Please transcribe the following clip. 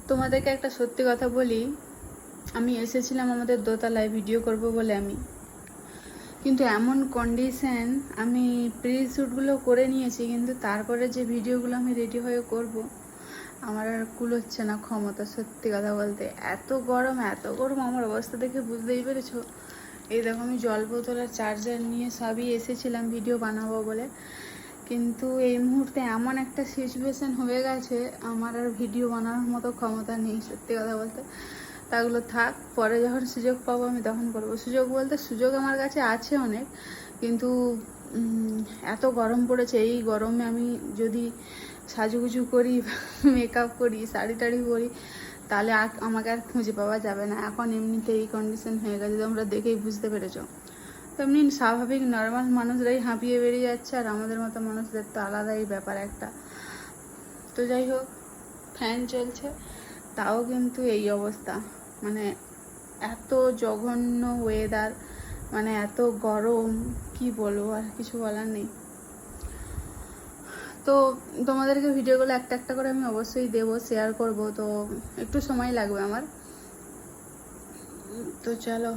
তোমাদেরকে একটা সত্যি কথা বলি, আমি এসেছিলাম আমাদের দোতলায় ভিডিও করব বলে কিন্তু এমন কন্ডিশন, আমি প্রি শ্যুটগুলো করে নিয়েছি, কিন্তু তারপরে যে ভিডিওগুলো আমি রেডি হয়ে করব আমার আর কুলোচ্ছে না ক্ষমতা। সত্যি কথা বলতে এত গরম আমার অবস্থা দেখে বুঝতেই পেরেছো। এই দেখো আমি জল বোতল আর চার্জার নিয়ে সবই এসেছিলাম ভিডিও বানাবো বলে, কিন্তু এই মুহূর্তে এমন একটা সিচুয়েশন হয়ে গেছে আমার আর ভিডিও বানানোর মতো ক্ষমতা নেই। সত্যি কথা বলতে তাগুলো থাক, পরে যখন সুযোগ পাবো আমি তখন করবো। সুযোগ বলতে সুযোগ আমার কাছে আছে অনেক, কিন্তু এত গরম পড়েছে, এই গরমে আমি যদি সাজুগুজু করি, মেকআপ করি, শাড়ি টাড়ি পরি, তাহলে আমাকে আর খুঁজে পাওয়া যাবে না। এখন এমনিতে এই কন্ডিশন হয়ে গেছে, তোমরা দেখেই বুঝতে পেরেছো। তো এমনি স্বাভাবিক নর্মাল মানুষরাই হাঁপিয়ে বেরিয়ে যাচ্ছে, আর আমাদের মতো মানুষদের তো আলাদাই ব্যাপার একটা। তো যাই হোক, ফ্যান চলছে তাও কিন্তু এই অবস্থা, মানে এত জঘন্য ওয়েদার, মানে এত গরম, কি বলবো, আর কিছু বলার নেই। তো তোমাদেরকে ভিডিওগুলো একটা একটা করে আমি অবশ্যই দেবো, শেয়ার করব, তো একটু সময় লাগবে আমার। তো চলো।